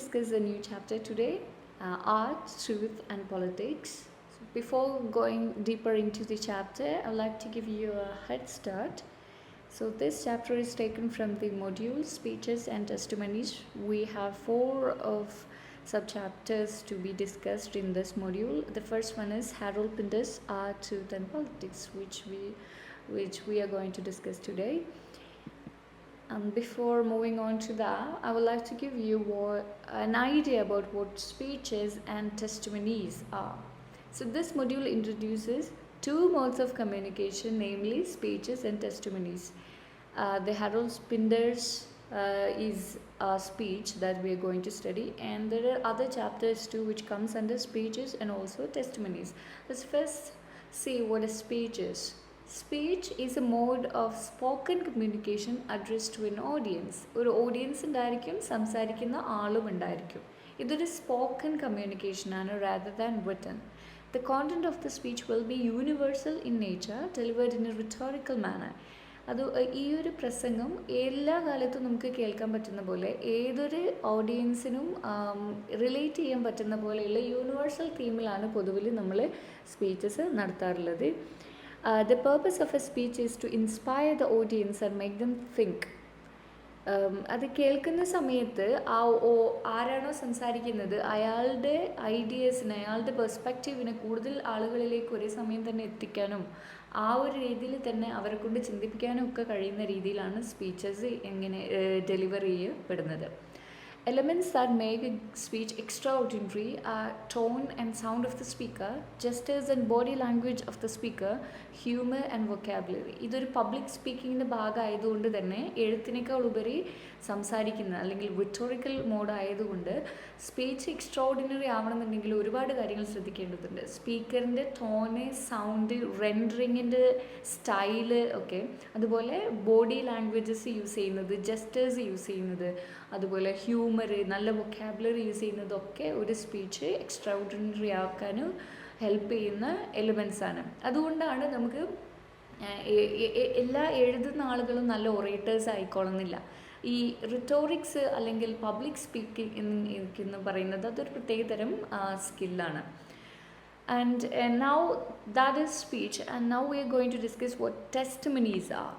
discuss a new chapter today, Art, Truth and Politics. So before going deeper into the chapter, I would like to give you a head start. So this chapter is taken from the module Speeches and Testimonies. We have 4 of sub-chapters to be discussed in this module. The first one is Harold Pinter's Art, Truth and Politics, which we are going to discuss today. Before moving on to that, I would like to give you an idea about what speeches and testimonies are. So this module introduces 2 modes of communication, namely speeches and testimonies. The Harold Pinter's is a speech that we are going to study, and there are other chapters too which comes under speeches and also testimonies. Let's first see what a speech is. Speech is a mode of spoken communication addressed to an audience. ഒരു audience ഉണ്ടായിരിക്കും, സംസാരിക്കുന്ന ആളും ഉണ്ടായിരിക്കും. ഇതൊരു spoken communication ആണ് rather than written. The content of the speech will be universal in nature, delivered in a rhetorical manner. അത് ഈ ഒരു പ്രസംഗം എല്ലാ കാലത്തും നമുക്ക് കേൾക്കാൻ പറ്റുന്ന പോലെ ഏതൊരു ഓഡിയൻസിനും റിലേറ്റ് ചെയ്യാൻ പറ്റുന്ന പോലെയുള്ള യൂണിവേഴ്സൽ തീമിലാണ് പൊതുവിൽ നമ്മൾ സ്പീച്ചസ് നടത്താറുള്ളത്. The purpose of a speech is to inspire the audience and make them think. അത് കേൾക്കുന്ന സമയത്ത് ആരാണോ സംസാരിക്കുന്നത് അയാളുടെ ഐഡിയാസിന്, അയാളുടെ പെർസ്പെക്റ്റീവിനെ കൂടുതൽ ആളുകളിലേക്ക് ഒരേ സമയം തന്നെ എത്തിക്കാനും ആ ഒരു രീതിയിൽ തന്നെ അവരെ കൊണ്ട് ചിന്തിപ്പിക്കാനും ഒക്കെ കഴിയുന്ന രീതിയിലാണ് സ്പീച്ചസ് എങ്ങനെ ഡെലിവർ ചെയ്യപ്പെടുന്നത്. Elements that make a speech extraordinary are tone and sound of the speaker, gestures and body language of the speaker, humor and vocabulary. ഇതൊരു പബ്ലിക് സ്പീക്കിങ്ങിൻ്റെ ഭാഗമായതുകൊണ്ട് തന്നെ എഴുത്തിനേക്കാൾ ഉപരി സംസാരിക്കുന്ന അല്ലെങ്കിൽ റിട്ടോറിക്കൽ മോഡ് ആയതുകൊണ്ട് സ്പീച്ച് എക്സ്ട്രാordinary ആവണമെന്നുണ്ടെങ്കിൽ ഒരുപാട് കാര്യങ്ങൾ ശ്രദ്ധിക്കേണ്ടതുണ്ട്. സ്പീക്കറിൻ്റെ ടോണ്, സൗണ്ട്, റെൻഡറിങ്ങിൻ്റെ സ്റ്റൈല് ഒക്കെ, അതുപോലെ ബോഡി ലാംഗ്വേജസ് യൂസ് ചെയ്യുന്നത്, ജസ്റ്റേഴ്സ് യൂസ് ചെയ്യുന്നത്, അതുപോലെ ഹ്യൂമർ, നല്ല വൊക്കാബുലറി യൂസ് ചെയ്യുന്നതൊക്കെ ഒരു സ്പീച്ച് എക്സ്ട്രാordinary ആക്കാനും ഹെൽപ്പ് ചെയ്യുന്ന എലിമെൻറ്റ്സ് ആണ്. അതുകൊണ്ടാണ് നമുക്ക് എല്ലാ എഴുതുന്ന ആളുകളും നല്ല ഒറേറ്റേഴ്സ് ആയിക്കോളുന്നില്ല. ഈ റിട്ടോറിക്സ് അല്ലെങ്കിൽ പബ്ലിക് സ്പീക്കിംഗ് എന്ന് പറയുന്നത് അതൊരു പ്രത്യേകതരം സ്കില്ലാണ്. And now that is speech, and now we are going to discuss what testimonies are.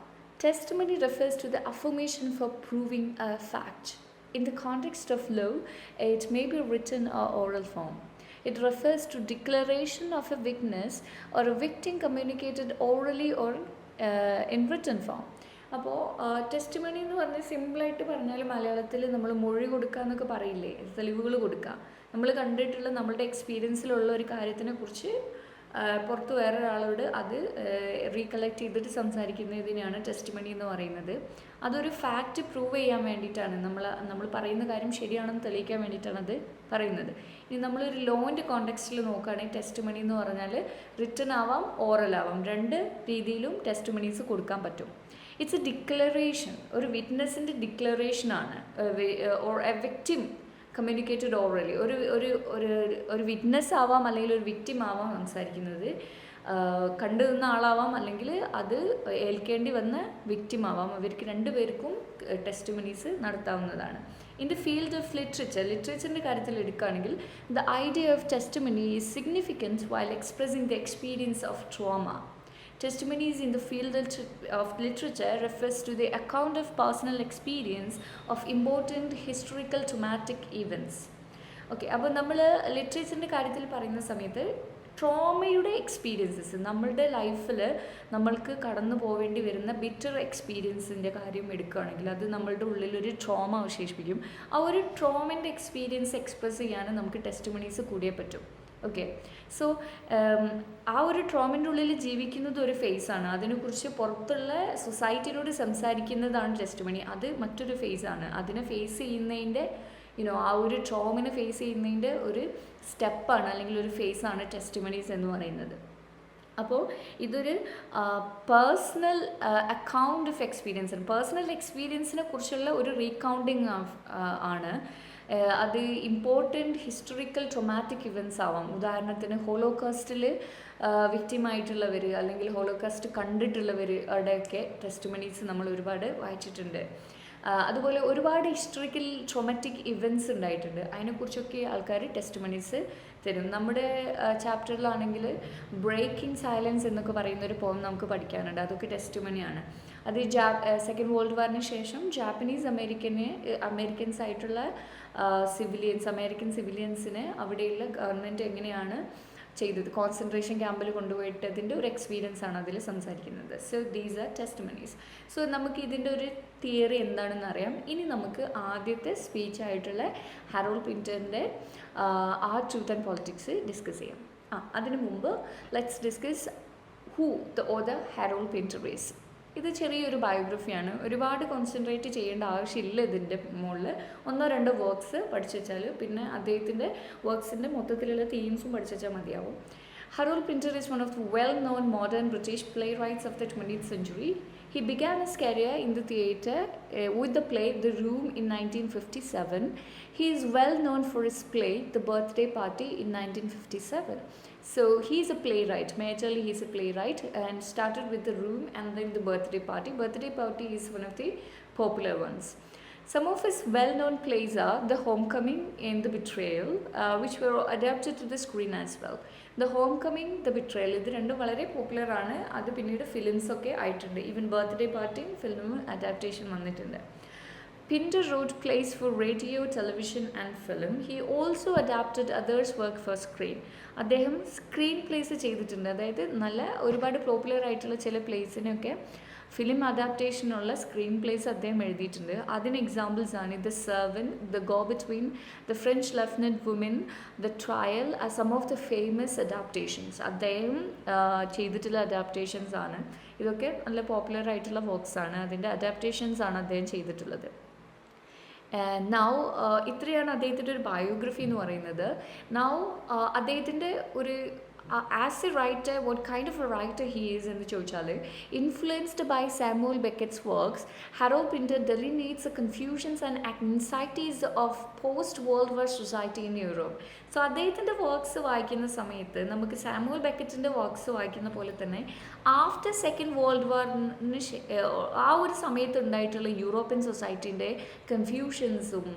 Testimony refers to the affirmation for proving a fact. In the context of law, it may be written or oral form. It refers to declaration of a witness or a victim communicated orally or in written form. അപ്പോൾ testimony എന്ന് പറഞ്ഞാൽ സിമ്പിളായിട്ട് പറഞ്ഞാൽ മലയാളത്തിൽ നമ്മൾ മൊഴി കൊടുക്കുക എന്നൊക്കെ പറയില്ലേ, തെളിവുകൾ കൊടുക്കുക. നമ്മൾ കണ്ടിട്ടുള്ള നമ്മളുടെ എക്സ്പീരിയൻസിലുള്ള ഒരു കാര്യത്തിനെ കുറിച്ച് പുറത്ത് വേറൊരാളോട് അത് റീകളക്ട് ചെയ്തിട്ട് സംസാരിക്കുന്നതിനെയാണ് ടെസ്റ്റിമണി എന്ന് പറയുന്നത്. അതൊരു ഫാക്റ്റ് പ്രൂവ് ചെയ്യാൻ വേണ്ടിയിട്ടാണ്, നമ്മൾ പറയുന്ന കാര്യം ശരിയാണെന്ന് തെളിയിക്കാൻ വേണ്ടിയിട്ടാണ് അത് പറയുന്നത്. ഇനി നമ്മളൊരു ലോൻ്റെ കോണ്ടെക്സ്റ്റിൽ നോക്കുകയാണെങ്കിൽ ടെസ്റ്റിമണി എന്ന് പറഞ്ഞാൽ റിട്ടൺ ആവാം, ഓറൽ ആവാം, 2 രീതിയിലും ടെസ്റ്റിമണീസ് കൊടുക്കാൻ പറ്റും. ഇറ്റ്സ് എ ഡിക്ലറേഷൻ, ഒരു വിറ്റ്നസിൻ്റെ ഡിക്ലറേഷനാണ്. Or a victim communicated orally, ഒരു വിറ്റ്നസ് ആവാം അല്ലെങ്കിൽ ഒരു വിക്റ്റിം ആവാം സംസാരിക്കുന്നത്, കണ്ടു നിന്ന ആളാവാം അല്ലെങ്കിൽ അത് ഏൽക്കേണ്ടി വന്ന വിക്റ്റിം ആവാം. ഇവർക്ക് 2 പേർക്കും ടെസ്റ്റിമണീസ് നടത്താവുന്നതാണ്. ഇൻ ദ ഫീൽഡ് ഓഫ് ലിറ്ററേച്ചറിൻ്റെ കാര്യത്തിൽ എടുക്കുകയാണെങ്കിൽ the idea of testimony is significance while expressing the experience of trauma. Testimonies in the field of literature refers to the account of personal experience of important historical traumatic events. Okay, അപ്പോൾ നമ്മൾ ലിറ്ററേച്ചറിൻ്റെ കാര്യത്തിൽ പറയുന്ന സമയത്ത് ട്രോമയുടെ experiences, നമ്മളുടെ ലൈഫിൽ നമ്മൾക്ക് കടന്നു പോവേണ്ടി വരുന്ന ബിറ്റർ എക്സ്പീരിയൻസിൻ്റെ കാര്യം എടുക്കുകയാണെങ്കിൽ അത് നമ്മളുടെ ഉള്ളിലൊരു ട്രോമ അവശേഷിപ്പിക്കും. ആ ഒരു ട്രോമൻ്റെ എക്സ്പീരിയൻസ് എക്സ്പ്രസ് ചെയ്യാൻ നമുക്ക് ടെസ്റ്റിമണീസ് കൂടിയേ പറ്റും. ഓക്കെ, സോ ആ ഒരു ട്രോമൻ്റെ ഉള്ളിൽ ജീവിക്കുന്നത് ഒരു ഫേസാണ്. അതിനെക്കുറിച്ച് പുറത്തുള്ള സൊസൈറ്റിയിലൂടെ സംസാരിക്കുന്നതാണ് ടെസ്റ്റിമണി. അത് മറ്റൊരു ഫേസാണ്. അതിനെ ഫേസ് ചെയ്യുന്നതിൻ്റെ ആ ഒരു ട്രോമിനെ ഫേസ് ചെയ്യുന്നതിൻ്റെ ഒരു സ്റ്റെപ്പാണ് അല്ലെങ്കിൽ ഒരു ഫേസാണ് ടെസ്റ്റിമണീസ് എന്ന് പറയുന്നത്. അപ്പോൾ ഇതൊരു പേഴ്സണൽ അക്കൗണ്ട് ഓഫ് എക്സ്പീരിയൻസ് ആണ്. പേഴ്സണൽ എക്സ്പീരിയൻസിനെ കുറിച്ചുള്ള ഒരു റീകൗണ്ടിങ് ആണ്. അത് ഇമ്പോർട്ടൻറ്റ് ഹിസ്റ്റോറിക്കൽ ട്രോമാറ്റിക് ഇവൻറ്റ്സ് ആവാം. ഉദാഹരണത്തിന് ഹോളോകാസ്റ്റിൽ വിക്റ്റിമായിട്ടുള്ളവർ അല്ലെങ്കിൽ ഹോളോകാസ്റ്റ് കണ്ടിട്ടുള്ളവരുടെയൊക്കെ ടെസ്റ്റിമണീസ് നമ്മൾ ഒരുപാട് വായിച്ചിട്ടുണ്ട്. അതുപോലെ ഒരുപാട് ഹിസ്റ്ററിക്കൽ ട്രോമാറ്റിക് ഇവൻറ്റ്സ് ഉണ്ടായിട്ടുണ്ട്, അതിനെക്കുറിച്ചൊക്കെ ആൾക്കാർ ടെസ്റ്റിമണീസ് തരും. നമ്മുടെ ചാപ്റ്ററിലാണെങ്കിൽ ബ്രേക്കിംഗ് സൈലൻസ് എന്നൊക്കെ പറയുന്ന ഒരു പോം നമുക്ക് പഠിക്കാനുണ്ട്, അതൊക്കെ ടെസ്റ്റിമണിയാണ്. അത് സെക്കൻഡ് വേൾഡ് വാറിന് ശേഷം ജാപ്പനീസ് അമേരിക്കൻസ് ആയിട്ടുള്ള അമേരിക്കൻ സിവിലിയൻസിനെ അവിടെയുള്ള ഗവൺമെൻറ് എങ്ങനെയാണ് ചെയ്തത്, കോൺസെൻട്രേഷൻ ക്യാമ്പിൽ കൊണ്ടുപോയിട്ടതിൻ്റെ ഒരു എക്സ്പീരിയൻസ് ആണ് അതിൽ സംസാരിക്കുന്നത്. So these are testimonies. So നമുക്ക് ഇതിൻ്റെ ഒരു തിയറി എന്താണെന്ന് അറിയാം. ഇനി നമുക്ക് ആദ്യത്തെ സ്പീച്ച് ആയിട്ടുള്ള ഹാരോൾഡ് പിന്ററിൻ്റെ art, truth and politics discuss ചെയ്യാം. അതിനു മുമ്പ് let's discuss who the author Harold Pinter is. ഇത് ചെറിയൊരു ബയോഗ്രഫിയാണ്, ഒരുപാട് കോൺസെൻട്രേറ്റ് ചെയ്യേണ്ട ആവശ്യമില്ല ഇതിൻ്റെ മുകളിൽ. 1-2 വർക്ക്സ് പഠിച്ചു വെച്ചാൽ പിന്നെ അദ്ദേഹത്തിൻ്റെ വർക്ക്സിൻ്റെ മൊത്തത്തിലുള്ള തീംസും പഠിച്ചു വെച്ചാൽ മതിയാവും. Harold Pinter is one of the well-known modern British playwrights of the 20th century. He began his career in the theatre with the play The Room in 1957. He is well known for his play The Birthday Party in 1957. So he is a playwright, majorly he is a playwright, and started with The Room and then The Birthday Party. Birthday Party is one of the popular ones. Some of his well-known plays are The Homecoming and The Betrayal, which were adapted to the screen as well. The Homecoming, The Betrayal, ഇത് രണ്ടും വളരെ popular ആണ്. അത് പിന്നീട് ഫിലിംസൊക്കെ ആയിട്ടുണ്ട്. Even birthday പാർട്ടിയും film adaptation വന്നിട്ടുണ്ട്. Pinter wrote plays for radio, television and film. He also adapted others' work for screen. അദ്ദേഹം സ്ക്രീൻ പ്ലേസ് ചെയ്തിട്ടുണ്ട്, അതായത് നല്ല ഒരുപാട് പോപ്പുലർ ആയിട്ടുള്ള ചില പ്ലേസിനൊക്കെ ഫിലിം അഡാപ്റ്റേഷനുള്ള സ്ക്രീൻ പ്ലേസ് അദ്ദേഹം എഴുതിയിട്ടുണ്ട്. അതിന് എക്സാമ്പിൾസ് ആണ് the servant, the go between, the French lieutenant woman, the trial, some of the famous adaptations അദ്ദേഹം ചെയ്തിട്ടുള്ള അഡാപ്റ്റേഷൻസ് ആണ്. ഇതൊക്കെ നല്ല പോപ്പുലർ ആയിട്ടുള്ള വർക്ക്സ് ആണ്, അതിൻ്റെ അഡാപ്റ്റേഷൻസ് ആണ് അദ്ദേഹം ചെയ്തിട്ടുള്ളത്. നൗ ഇത്രയാണ് അദ്ദേഹത്തിൻ്റെ ഒരു ബയോഗ്രഫി എന്ന് പറയുന്നത്. നൗ അദ്ദേഹത്തിൻ്റെ ഒരു as A writer, what kind of a writer he is എന്ന് ചോദിച്ചാൽ, influenced by Samuel Beckett's works, Harold Pinter delineates the confusions and anxieties of post-World War society in Europe. So അദ്ദേഹത്തിൻ്റെ works വായിക്കുന്ന സമയത്ത് നമുക്ക് Samuel ബെക്കറ്റിൻ്റെ works വായിക്കുന്ന പോലെ തന്നെ after second world വാറിന് ആ ഒരു സമയത്ത് ഉണ്ടായിട്ടുള്ള യൂറോപ്യൻ സൊസൈറ്റീൻ്റെ കൺഫ്യൂഷൻസും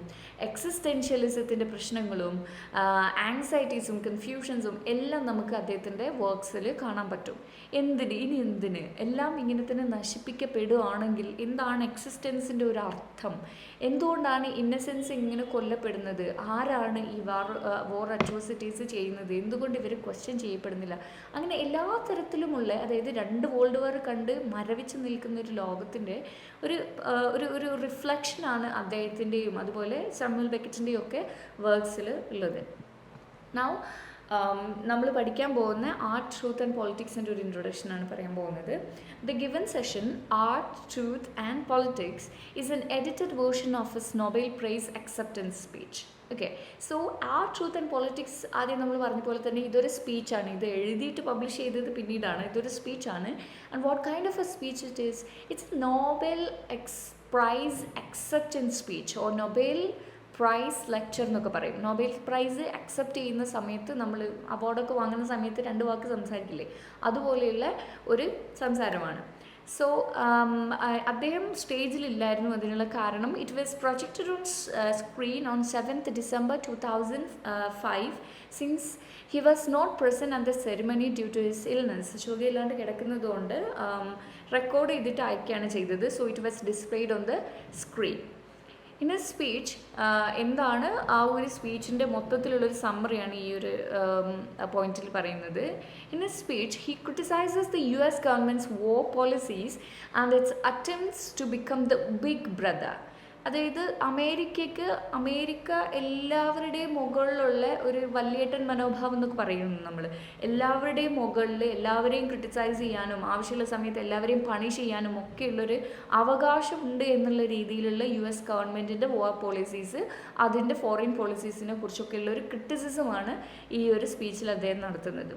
എക്സിസ്റ്റൻഷ്യലിസത്തിൻ്റെ പ്രശ്നങ്ങളും ആങ്സൈറ്റീസും കൺഫ്യൂഷൻസും എല്ലാം നമുക്ക് അദ്ദേഹത്തിൻ്റെ വർക്ക്സിൽ കാണാൻ പറ്റും. എന്തിന് എല്ലാം ഇങ്ങനെ തന്നെ നശിപ്പിക്കപ്പെടുകയാണെങ്കിൽ എന്താണ് എക്സിസ്റ്റൻസിൻ്റെ ഒരു അർത്ഥം, എന്തുകൊണ്ടാണ് ഇന്നസെൻസ് ഇങ്ങനെ കൊല്ലപ്പെടുന്നത്, ആരാണ് ഈ വോർ അട്രോസിറ്റീസ് ചെയ്യുന്നത്, എന്തുകൊണ്ട് ഇവർ ക്വസ്റ്റ്യൻ ചെയ്യപ്പെടുന്നില്ല, അങ്ങനെ എല്ലാ തരത്തിലുമുള്ള, അതായത് 2 വേൾഡ് വാർ കണ്ട് മരവിച്ച് നിൽക്കുന്ന ഒരു ലോകത്തിൻ്റെ ഒരു റിഫ്ലക്ഷനാണ് അദ്ദേഹത്തിൻ്റെയും അതുപോലെ സാമുവൽ ബെക്കറ്റിൻ്റെയും ഒക്കെ വർക്ക്സിൽ ഉള്ളത്. നൗ നമ്മൾ പഠിക്കാൻ പോകുന്ന ആർട്ട്, ട്രൂത്ത് ആൻഡ് പോളിറ്റിക്സിൻ്റെ ഒരു ഇൻട്രൊഡക്ഷനാണ് പറയാൻ പോകുന്നത്. The given session art, truth and politics is N edited version of his Nobel prize acceptance speech. Okay, so art, truth and politics ആദ്യം നമ്മൾ പറഞ്ഞ പോലെ തന്നെ ഇതൊരു സ്പീച്ചാണ്. ഇത് എഴുതിയിട്ട് പബ്ലിഷ് ചെയ്തത് പിന്നീടാണ്. ഇതൊരു സ്പീച്ചാണ്. And what kind of a speech it is? It's Nobel prize acceptance speech or Nobel prize lecture എന്നൊക്കെ പറയും. നൊബേൽ പ്രൈസ് അക്സെപ്റ്റ് ചെയ്യുന്ന സമയത്ത് നമ്മൾ അവാർഡൊക്കെ വാങ്ങുന്ന സമയത്ത് 2 വാക്ക് സംസാരിക്കില്ലേ, അതുപോലെയുള്ള ഒരു സംസാരമാണ്. സോ അദ്ദേഹം സ്റ്റേജിലില്ലായിരുന്നു. അതിനുള്ള കാരണം it was projected on screen on 7th December 2005 since he was not present at the ceremony due to his illness. സുഖമില്ലാണ്ട് കിടക്കുന്നതുകൊണ്ട് റെക്കോർഡ് ചെയ്തിട്ട് അയക്കുകയാണ് ചെയ്തത്. So it was displayed on the screen. In a speech എന്താണ് ആ ഒരു സ്പീച്ചിൻ്റെ മൊത്തത്തിലുള്ളൊരു സമ്മറിയാണ് ഈ ഒരു പോയിന്റിൽ പറയുന്നത്. In a speech he ക്രിട്ടിസൈസസ് the US governments war policies and its attempts to become the big brother. അതായത് അമേരിക്ക എല്ലാവരുടെയും മുകളിലുള്ള ഒരു വല്യേട്ടൻ മനോഭാവം എന്നൊക്കെ പറയുന്നു നമ്മൾ. എല്ലാവരുടെയും മുകളിൽ എല്ലാവരെയും ക്രിട്ടിസൈസ് ചെയ്യാനും ആവശ്യമുള്ള സമയത്ത് എല്ലാവരെയും പണിഷ് ചെയ്യാനും ഒക്കെയുള്ളൊരു അവകാശമുണ്ട് എന്നുള്ള രീതിയിലുള്ള US ഗവൺമെൻറ്റിൻ്റെ വാർ പോളിസീസ്, അതിൻ്റെ ഫോറിൻ പോളിസീസിനെ കുറിച്ചൊക്കെയുള്ള ഒരു ക്രിറ്റിസിസമാണ് ഈ ഒരു സ്പീച്ചിൽ അദ്ദേഹം നടത്തുന്നത്.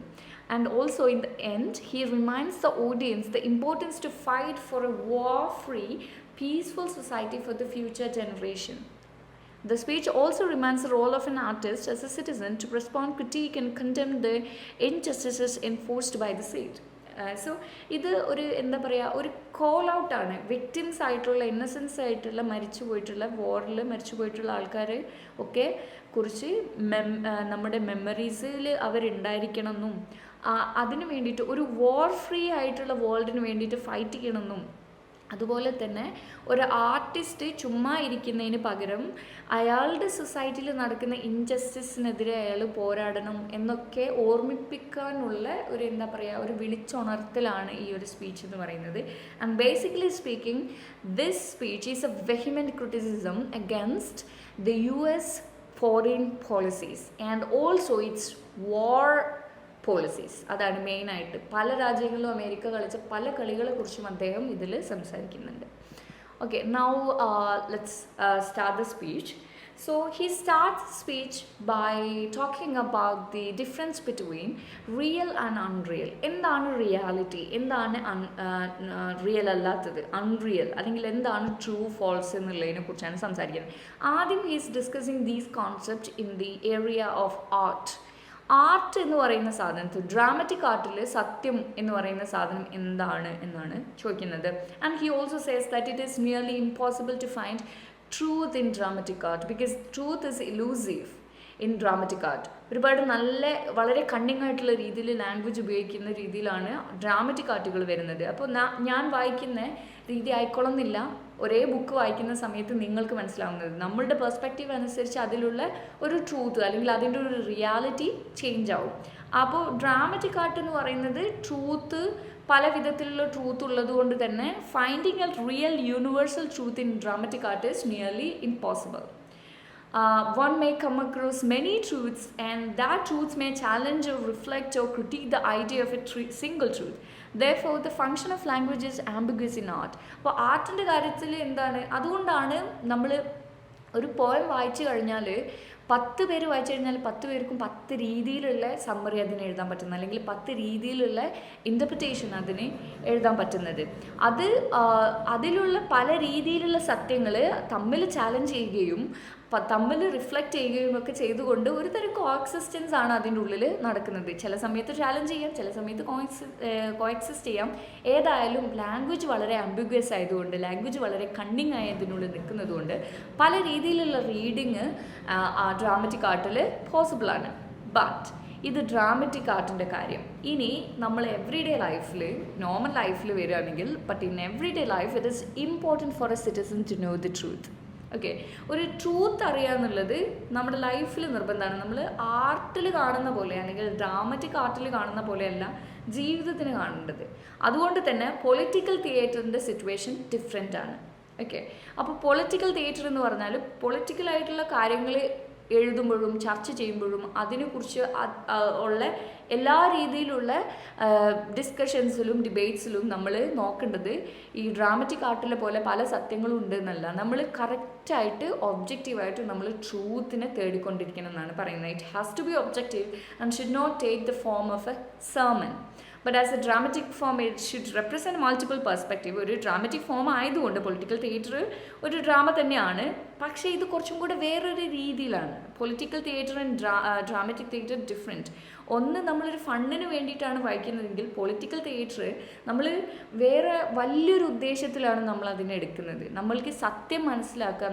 And also in the end, he reminds the audience the importance to fight for a war-free, peaceful society for the future generation. The speech also reminds the role of an artist as a citizen to respond, critique and condemn the injustices enforced by the state. So ഇത് ഒരു എന്താ പറയുക, ഒരു call ഔട്ടാണ്. Victims ആയിട്ടുള്ള, innocence ആയിട്ടുള്ള, മരിച്ചു പോയിട്ടുള്ള, വാറിൽ മരിച്ചു പോയിട്ടുള്ള ആൾക്കാർ ഒക്കെ കുറിച്ച് നമ്മുടെ മെമ്മറീസിൽ അവരുണ്ടായിരിക്കണം എന്നും അതിന് വേണ്ടിയിട്ട് ഒരു വാർ ഫ്രീ ആയിട്ടുള്ള വേൾഡിന് വേണ്ടിയിട്ട് ഫൈറ്റ് ചെയ്യണമെന്നും, അതുപോലെ തന്നെ ഒരു ആർട്ടിസ്റ്റ് ചുമ്മാ ഇരിക്കുന്നതിന് പകരം അയാളുടെ സൊസൈറ്റിയിൽ നടക്കുന്ന ഇൻജസ്റ്റിസിനെതിരെ അയാൾ പോരാടണം എന്നൊക്കെ ഓർമ്മിപ്പിക്കാനുള്ള ഒരു എന്താ പറയുക, ഒരു വിളിച്ചുണർത്തലാണ് ഈ ഒരു സ്പീച്ച് എന്ന് പറയുന്നത്. And basically speaking, this speech is a vehement criticism against the US foreign policies and also its war policies. അതാണ് മെയിനായിട്ട്. പല രാജ്യങ്ങളിലും അമേരിക്ക കളിച്ച പല കളികളെക്കുറിച്ചും അദ്ദേഹം ഇതിൽ സംസാരിക്കുന്നുണ്ട്. Okay, now let's start the speech. So he starts the speech by talking about the difference between real and unreal. എന്താണ് റിയാലിറ്റി, എന്താണ് റിയൽ അല്ലാത്തത്, അൺറിയൽ, അല്ലെങ്കിൽ എന്താണ് ട്രൂ ഫോൾസ് എന്നുള്ളതിനെ കുറിച്ചാണ് സംസാരിക്കുന്നത്. ആദ്യം he is discussing these concepts in the area of art. Art എന്ന് പറയുന്ന സാധനത്തിൽ, ഡ്രാമറ്റിക് ആർട്ടിൽ സത്യം എന്ന് പറയുന്ന സാധനം എന്താണ് എന്നാണ് ചോദിക്കുന്നത്. And he also says that it is nearly impossible to find truth in dramatic art because truth is elusive in dramatic art. ഒരുപാട് വളരെ കണ്ണിങ് ആയിട്ടുള്ള രീതിയിൽ ലാംഗ്വേജ് ഉപയോഗിക്കുന്ന രീതിയിലാണ് ഡ്രാമറ്റിക് ആർട്ടുകൾ വരുന്നത്. അപ്പോൾ ഞാൻ വായിക്കുന്ന രീതി ആയിക്കൊള്ളുന്നില്ല ഒരേ ബുക്ക് വായിക്കുന്ന സമയത്ത് നിങ്ങൾക്ക് മനസ്സിലാവുന്നത്. നമ്മളുടെ പെർസ്പെക്റ്റീവ് അനുസരിച്ച് അതിലുള്ള ഒരു ട്രൂത്ത് അല്ലെങ്കിൽ അതിൻ്റെ ഒരു റിയാലിറ്റി ചേഞ്ച് ആവും. അപ്പോൾ ഡ്രാമറ്റിക് ആർട്ട് എന്ന് പറയുന്നത് ട്രൂത്ത്, പല വിധത്തിലുള്ള ട്രൂത്ത് ഉള്ളത് കൊണ്ട് തന്നെ finding a real universal truth in dramatic art is nearly impossible. One may come across many truths and that truths may challenge or reflect or critique the idea of a single truth. Therefore, the function of language is ambiguous in art. അപ്പോൾ ആർട്ടിൻ്റെ കാര്യത്തിൽ എന്താണ്, അതുകൊണ്ടാണ് നമ്മൾ ഒരു poem വായിച്ചു കഴിഞ്ഞാൽ 10 പേര് വായിച്ചു കഴിഞ്ഞാൽ 10 പേർക്കും 10 രീതിയിലുള്ള സമ്മറി അതിന് എഴുതാൻ പറ്റുന്നത്, അല്ലെങ്കിൽ 10 രീതിയിലുള്ള ഇൻ്റർപ്രിറ്റേഷൻ അതിന് എഴുതാൻ പറ്റുന്നത്. അതിലുള്ള പല രീതിയിലുള്ള സത്യങ്ങൾ തമ്മിൽ ചാലഞ്ച് ചെയ്യുകയും തമ്മിൽ റിഫ്ലക്റ്റ് ചെയ്യുകയും ഒക്കെ ചെയ്തുകൊണ്ട് ഒരു തരം കോഎക്സിസ്റ്റൻസ് ആണ് അതിൻ്റെ ഉള്ളിൽ നടക്കുന്നത്. ചില സമയത്ത് ചാലഞ്ച് ചെയ്യാം, ചില സമയത്ത് കോഎക്സിസ്റ്റ് ചെയ്യാം. ഏതായാലും ലാംഗ്വേജ് വളരെ ആംബിഗ്വസ് ആയതുകൊണ്ട്, ലാംഗ്വേജ് വളരെ കണ്ണിങ് ആയതിനുള്ളിൽ നിൽക്കുന്നതുകൊണ്ട് പല രീതിയിലുള്ള റീഡിങ് ഡ്രാമറ്റിക് ആർട്ടിൽ പോസിബിളാണ്. ബട്ട് ഇത് ഡ്രാമറ്റിക് ആർട്ടിൻ്റെ കാര്യം. ഇനി നമ്മൾ എവറിഡേ ലൈഫിൽ, നോർമൽ ലൈഫിൽ വരികയാണെങ്കിൽ, but in everyday life it is important for a citizen to know the truth. Okay, ഒരു ട്രൂത്ത് അറിയാന്നുള്ളത് നമ്മുടെ ലൈഫിൽ നിർബന്ധമാണ്. നമ്മൾ ആർട്ടിൽ കാണുന്ന പോലെ അല്ലെങ്കിൽ ഡ്രാമറ്റിക് ആർട്ടിൽ കാണുന്ന പോലെയല്ല ജീവിതത്തിന് കാണേണ്ടത്. അതുകൊണ്ട് തന്നെ പൊളിറ്റിക്കൽ തിയേറ്ററിൻ്റെ സിറ്റുവേഷൻ ഡിഫറെൻ്റ് ആണ്. ഓക്കെ, അപ്പോൾ പൊളിറ്റിക്കൽ തിയേറ്റർ എന്ന് പറഞ്ഞാൽ പൊളിറ്റിക്കലായിട്ടുള്ള കാര്യങ്ങൾ എഴുതുമ്പോഴും ചർച്ച ചെയ്യുമ്പോഴും അതിനെക്കുറിച്ച് ഉള്ള എല്ലാ രീതിയിലുള്ള ഡിസ്കഷൻസിലും ഡിബേറ്റ്സിലും നമ്മൾ നോക്കേണ്ടത് ഈ ഡ്രാമറ്റിക് ആർട്ടിലെ പോലെ പല സത്യങ്ങളും ഉണ്ട് എന്നല്ല, നമ്മൾ കറക്റ്റായിട്ട് ഒബ്ജക്റ്റീവായിട്ട് നമ്മൾ ട്രൂത്തിനെ തേടിക്കൊണ്ടിരിക്കണം എന്നാണ് പറയുന്നത്. It has to be objective and should not take the form of a sermon. But as a dramatic form it should represent multiple perspective. ഒരു ഡ്രാമറ്റിക് ഫോം ആയതുകൊണ്ട് പൊളിറ്റിക്കൽ തിയേറ്റർ ഒരു ഡ്രാമ തന്നെയാണ്, പക്ഷേ ഇത് കുറച്ചും കൂടെ വേറൊരു രീതിയിലാണ്. Political theatre and dramatic theatre different. ഒന്ന് നമ്മളൊരു ഫണ്ടിന് വേണ്ടിയിട്ടാണ് വായിക്കുന്നതെങ്കിൽ പൊളിറ്റിക്കൽ തിയേറ്റർ നമ്മൾ വേറെ വലിയൊരു ഉദ്ദേശത്തിലാണ് നമ്മൾ അതിനെ എടുക്കുന്നത്. നമ്മൾക്ക് സത്യം മനസ്സിലാക്കുക,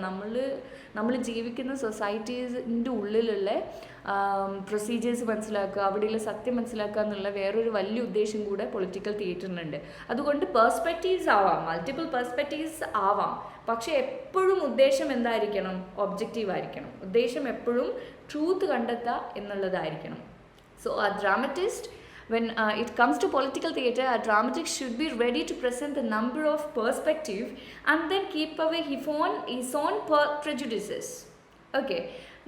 നമ്മൾ ജീവിക്കുന്ന സൊസൈറ്റീസിൻ്റെ ഉള്ളിലുള്ള പ്രൊസീജിയേഴ്സ് മനസ്സിലാക്കുക, അവിടെയുള്ള സത്യം മനസ്സിലാക്കുക എന്നുള്ള വേറൊരു വലിയ ഉദ്ദേശം കൂടെ പൊളിറ്റിക്കൽ തിയേറ്ററിനുണ്ട്. അതുകൊണ്ട് പെർസ്പെക്റ്റീവ്സ് ആവാം, മൾട്ടിപ്പിൾ പെർസ്പെക്റ്റീവ്സ് ആവാം, പക്ഷേ എപ്പോഴും ഉദ്ദേശം എന്തായിരിക്കണം? ഒബ്ജക്റ്റീവ് ആയിരിക്കണം. ഉദ്ദേശം എപ്പോഴും ട്രൂത്ത് കണ്ടെത്തുക എന്നുള്ളതായിരിക്കണം. So a dramatist, when it comes to political theatre, a dramatist should be ready to present a number of perspective and then keep away his own prejudices. Okay,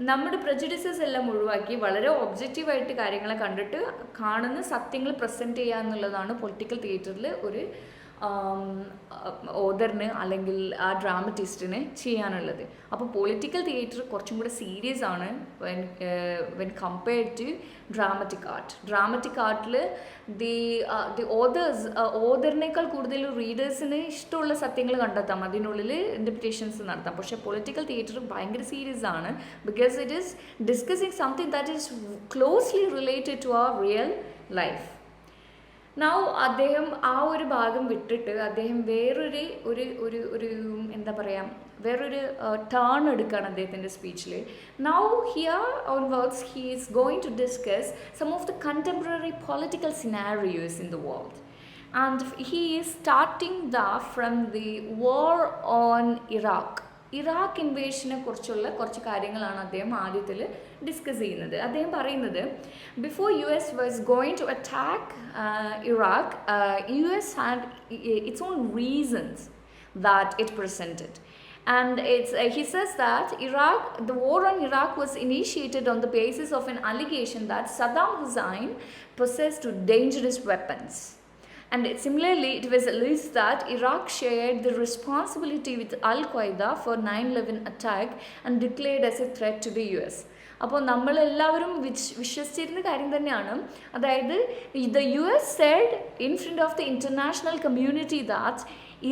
നമ്മുടെ prejudices എല്ലാം ഒഴിവാക്കി വളരെ ഒബ്ജക്റ്റീവായിട്ട് കാര്യങ്ങളെ കണ്ടിട്ട് കാണുന്ന സത്യങ്ങൾ പ്രസൻറ്റ് ചെയ്യുക എന്നുള്ളതാണ് പൊളിറ്റിക്കൽ തിയേറ്ററിൽ ഒരു ഓതറിന് അല്ലെങ്കിൽ ആ ഡ്രാമറ്റിസ്റ്റിന് ചെയ്യാനുള്ളത്. അപ്പോൾ പൊളിറ്റിക്കൽ തിയേറ്റർ കുറച്ചും കൂടെ സീരിയസ് ആണ് when compared to dramatic art. Dramatic ആർട്ടിൽ ഓതറിനേക്കാൾ കൂടുതൽ റീഡേഴ്സിന് ഇഷ്ടമുള്ള സത്യങ്ങൾ കണ്ടെത്താം, അതിനുള്ളിൽ ഇൻ്റർപ്രിറ്റേഷൻസ് നടത്താം. പക്ഷേ പൊളിറ്റിക്കൽ തിയേറ്റർ ഭയങ്കര സീരിയസ് ആണ്, because it is discussing something that is closely related to our real life. Now അദ്ദേഹം ആ ഒരു ഭാഗം വിട്ടിട്ട് അദ്ദേഹം വേറൊരു ഒരു ഒരു ഒരു എന്താ പറയുക വേറൊരു ടേൺ എടുക്കുകയാണ് അദ്ദേഹത്തിൻ്റെ സ്പീച്ചിൽ. Now here onwards he is going to discuss some of the contemporary political scenarios in the world. And he is starting from the war on Iraq. Iraq ഇൻവേഷനെ കുറിച്ചുള്ള കുറച്ച് കാര്യങ്ങളാണ് അദ്ദേഹം ആദ്യത്തിൽ ഡിസ്കസ് ചെയ്യുന്നത്. അദ്ദേഹം പറയുന്നത് before U S was going to attack Iraq, U S had its own reasons that it presented. And he says that the war on Iraq was initiated on the basis of an allegation that Saddam Hussein possessed dangerous weapons. And similarly, it was alleged that Iraq shared the responsibility with Al-Qaeda for 9/11 attack and declared as a threat to the US. അപ്പോൾ നമ്മളെല്ലാവരും വിശ്വസിച്ചിരുന്ന കാര്യം തന്നെയാണ്. അതായത് the US said in front of the international community that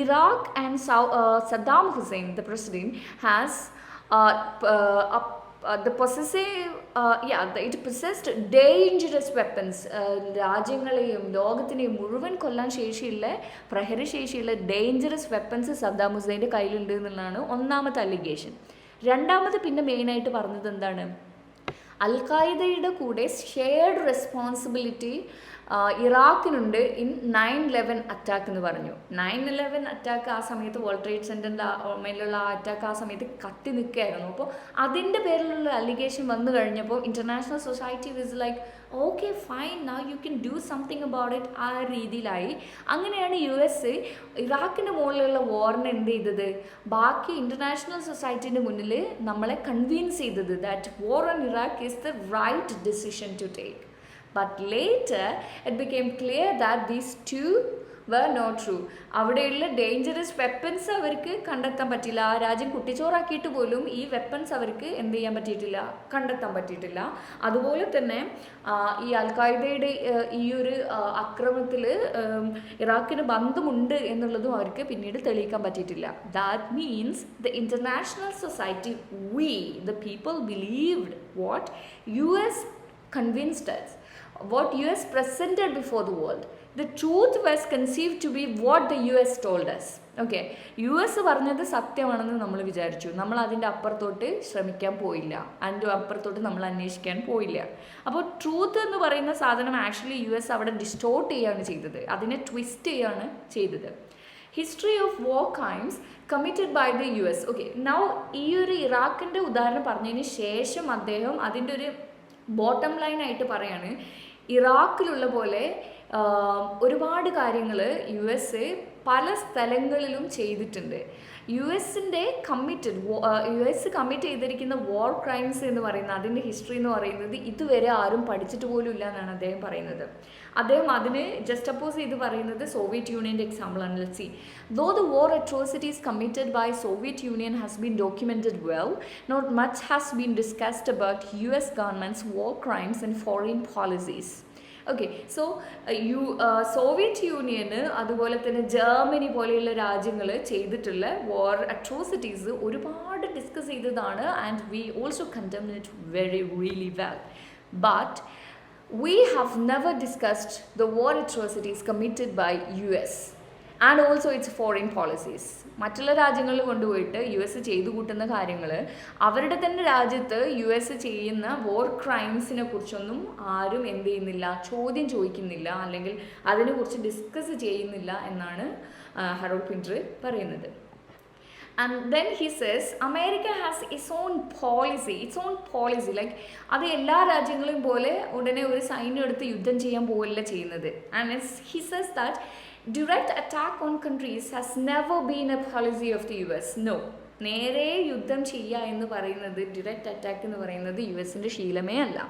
Iraq and Saddam Hussein, the president, has it possessed dangerous weapons. രാജ്യങ്ങളെയും ലോകത്തിനെയും മുഴുവൻ കൊല്ലാൻ ശേഷിയുള്ള പ്രഹരശേഷിയുള്ള dangerous weapons Saddam ഹുസൈൻ്റെ കയ്യിലുണ്ട് എന്നുള്ളതാണ് ഒന്നാമത്തെ അലിഗേഷൻ. രണ്ടാമത് പിന്നെ മെയിനായിട്ട് പറഞ്ഞത് എന്താണ്, അൽ-ഖായിദയുടെ കൂടെ ഷെയർഡ് റെസ്പോൺസിബിലിറ്റി ഇറാഖിനുണ്ട് ഇൻ 9/11 അറ്റാക്ക് എന്ന് പറഞ്ഞു. 9/11 അറ്റാക്ക് ആ സമയത്ത് വേൾഡ് ട്രേഡ് സെൻറ്ററിൻ്റെ മേലുള്ള ആ അറ്റാക്ക് ആ സമയത്ത് കത്തി നിൽക്കുകയായിരുന്നു. അപ്പോൾ അതിൻ്റെ പേരിലുള്ള അലിഗേഷൻ വന്നു കഴിഞ്ഞപ്പോൾ international society was like okay fine, now you can do something about it. ആ രീതിയിലായി. അങ്ങനെയാണ് യു എസ് ഇറാഖിൻ്റെ മുകളിലുള്ള വാറിന് എന്ത് ചെയ്തത്, ബാക്കി ഇൻ്റർനാഷണൽ സൊസൈറ്റീൻ്റെ മുന്നിൽ നമ്മളെ കൺവിൻസ് ചെയ്തത് that war on Iraq is the right decision to take. But later it became clear that these two were not true. അവിടെയുള്ള ഡേഞ്ചറസ് വെപ്പൺസ് അവർക്ക് കണ്ടെത്താൻ പറ്റില്ല. ആ രാജ്യം കുട്ടിച്ചോറാക്കിയിട്ട് പോലും ഈ വെപ്പൺസ് അവർക്ക് എന്ത് ചെയ്യാൻ പറ്റിയിട്ടില്ല, കണ്ടെത്താൻ പറ്റിയിട്ടില്ല. അതുപോലെ തന്നെ ഈ അൽ-ഖായിദയുടെ ഈ ഒരു അക്രമത്തിൽ ഇറാഖിന് ബന്ധമുണ്ട് എന്നുള്ളതും അവർക്ക് പിന്നീട് തെളിയിക്കാൻ പറ്റിയിട്ടില്ല. That means the international society, we the people believed what US convinced us, what US presented before the world. The truth was conceived to be what the US told us. Okay, US പറഞ്ഞത് സത്യമാണെന്ന് നമ്മൾ വിചാരിച്ചു. നമ്മൾ അതിൻ്റെ അപ്പുറത്തോട്ട് ശ്രമിക്കാൻ പോയില്ല, അതിൻ്റെ അപ്പുറത്തോട്ട് നമ്മൾ അന്വേഷിക്കാൻ പോയില്ല. അപ്പോൾ ട്രൂത്ത് എന്ന് പറയുന്ന സാധനം ആക്ച്വലി US അവിടെ ഡിസ്റ്റോർട്ട് ചെയ്യുകയാണ് ചെയ്തത്, അതിനെ ട്വിസ്റ്റ് ചെയ്യുകയാണ് ചെയ്തത്. History of war crimes committed by the US. Okay, now ഈ ഒരു ഇറാഖിൻ്റെ ഉദാഹരണം പറഞ്ഞതിന് ശേഷം അദ്ദേഹം അതിൻ്റെ ഒരു ബോട്ടം ലൈനായിട്ട് പറയാണ്, ഇറാഖിലുള്ള പോലെ ഒരുപാട് കാര്യങ്ങൾ യു എസ് പല സ്ഥലങ്ങളിലും ചെയ്തിട്ടുണ്ട്. യു എസ് കമ്മിറ്റ് ചെയ്തിരിക്കുന്ന വാർ ക്രൈംസ് എന്ന് പറയുന്ന അതിൻ്റെ ഹിസ്റ്ററി എന്ന് പറയുന്നത് ഇതുവരെ ആരും പഠിച്ചിട്ട് പോലും ഇല്ല എന്നാണ് അദ്ദേഹം പറയുന്നത്. അദ്ദേഹം അതിന് ജസ്റ്റ് അപ്പോസ് ചെയ്ത് പറയുന്നത് സോവിയറ്റ് യൂണിയൻ്റെ എക്സാമ്പിളാണ്. Let's see, though the war atrocities committed by Soviet Union has been documented well, not much has been discussed about U S governments war crimes and foreign policies. Okay, so Soviet യൂണിയന് അതുപോലെ തന്നെ Germany പോലെയുള്ള രാജ്യങ്ങൾ ചെയ്തിട്ടുള്ള war atrocities ഒരുപാട് discuss ചെയ്തതാണ്. And we also condemn it very really well. But we have never discussed the war atrocities committed by US and also its foreign policies. മറ്റുള്ള രാജ്യങ്ങളിൽ കൊണ്ടുപോയിട്ട് യു എസ് ചെയ്തു കൂട്ടുന്ന കാര്യങ്ങൾ അവരുടെ തന്നെ രാജ്യത്ത് യു എസ് ചെയ്യുന്ന വാർ ക്രൈംസിനെ കുറിച്ചൊന്നും ആരും എന്ത് ചെയ്യുന്നില്ല, ചോദ്യം ചോദിക്കുന്നില്ല, അല്ലെങ്കിൽ അതിനെക്കുറിച്ച് ഡിസ്കസ് ചെയ്യുന്നില്ല എന്നാണ് ഹറോൾഡ് പിന്റർ പറയുന്നത്. And then he says America has its own policy, like അത് എല്ലാ രാജ്യങ്ങളും പോലെ ഉടനെ ഒരു സൈന്യം എടുത്ത് യുദ്ധം ചെയ്യാൻ പോവില്ല ചെയ്യുന്നത്. And he says that direct attack on countries has never been a policy of the US. No, നേരെ യുദ്ധം ചെയ്യുക എന്ന് പറയുന്നത്, ഡിറക്റ്റ് അറ്റാക്ക് എന്ന് പറയുന്നത് യു എസിൻ്റെ ശീലമേ അല്ല.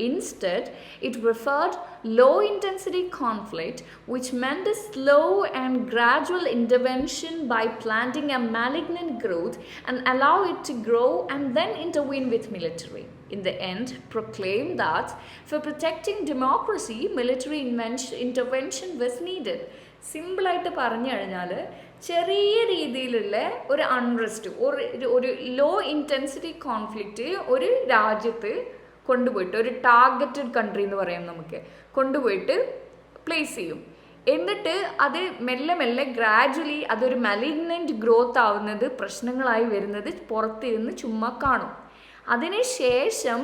Instead, it preferred low-intensity conflict, which meant a slow and gradual intervention by planting a malignant growth and allow it to grow and then intervene with military. In the end, proclaimed that for protecting democracy, military intervention was needed. സിമ്പിളായിട്ട് പറഞ്ഞു കഴിഞ്ഞാൽ ചെറിയ രീതിയിലുള്ള ഒരു unrest, ഒരു law intensity conflict ഒരു രാജ്യത്ത് കൊണ്ടുപോയിട്ട്, ഒരു ടാർഗറ്റഡ് കൺട്രി എന്ന് പറയാം നമുക്ക്, കൊണ്ടുപോയിട്ട് പ്ലേസ് ചെയ്യും. എന്നിട്ട് അത് മെല്ലെ മെല്ലെ ഗ്രാജുവലി അതൊരു മലിഗ്നൻറ്റ് ഗ്രോത്ത് ആവുന്നത്, പ്രശ്നങ്ങളായി വരുന്നത് പുറത്തിരുന്ന് ചുമ്മാ കാണും. അതിനുശേഷം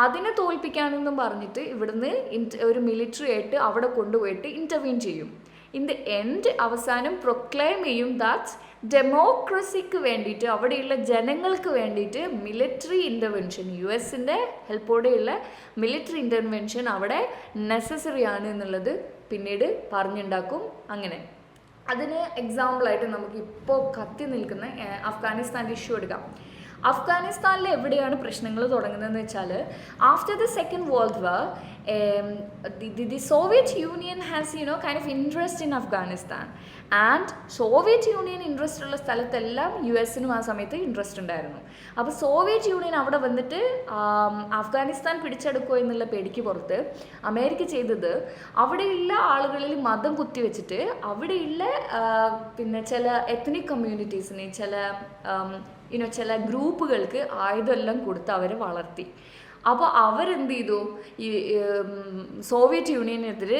അതിനെ തോൽപ്പിക്കാനെന്നും പറഞ്ഞിട്ട് ഇവിടുന്ന് ഒരു മിലിറ്ററി ആയിട്ട് അവിടെ കൊണ്ടുപോയിട്ട് ഇൻ്റർവീൻ ചെയ്യും. ഇൻ ദ എൻഡ് അവസാനം പ്രൊക്ലെയിം ചെയ്യും ദാറ്റ് ഡെമോക്രസിക്ക് വേണ്ടിയിട്ട്, അവിടെയുള്ള ജനങ്ങൾക്ക് വേണ്ടിയിട്ട് മിലിറ്ററി ഇൻ്റർവെൻഷൻ, US-ൻ്റെ ഹെൽപ്പോടെയുള്ള മിലിറ്ററി ഇൻ്റർവെൻഷൻ അവിടെ നെസസറി ആണ് എന്നുള്ളത് പിന്നീട് പറഞ്ഞുണ്ടാക്കും. അങ്ങനെ അതിന് എക്സാമ്പിളായിട്ട് നമുക്ക് ഇപ്പോൾ കത്തി നിൽക്കുന്ന അഫ്ഗാനിസ്ഥാൻ്റെ ഇഷ്യൂ എടുക്കാം. അഫ്ഗാനിസ്ഥാനിൽ എവിടെയാണ് പ്രശ്നങ്ങൾ തുടങ്ങുന്നതെന്ന് വെച്ചാൽ, after the second world war the Soviet Union has kind of interest in Afghanistan, and Soviet Union interest ഉള്ള സ്ഥലത്തെല്ലാം US-നും ആ സമയത്ത് ഇൻട്രസ്റ്റ് ഉണ്ടായിരുന്നു. അപ്പോൾ സോവിയറ്റ് യൂണിയൻ അവിടെ വന്നിട്ട് അഫ്ഗാനിസ്ഥാൻ പിടിച്ചെടുക്കുക എന്നുള്ള പേടിക്ക് പുറത്ത് അമേരിക്ക ചെയ്തത് അവിടെയുള്ള ആളുകളിൽ മതം കുത്തിവെച്ചിട്ട് അവിടെയുള്ള പിന്നെ ചില എത്നിക് കമ്മ്യൂണിറ്റീസിന്, ചില ഗ്രൂപ്പുകൾക്ക് ആയുധമെല്ലാം കൊടുത്ത് അവരെ വളർത്തി. അപ്പോൾ അവരെന്ത് ചെയ്തു, ഈ സോവിയറ്റ് യൂണിയനെതിരെ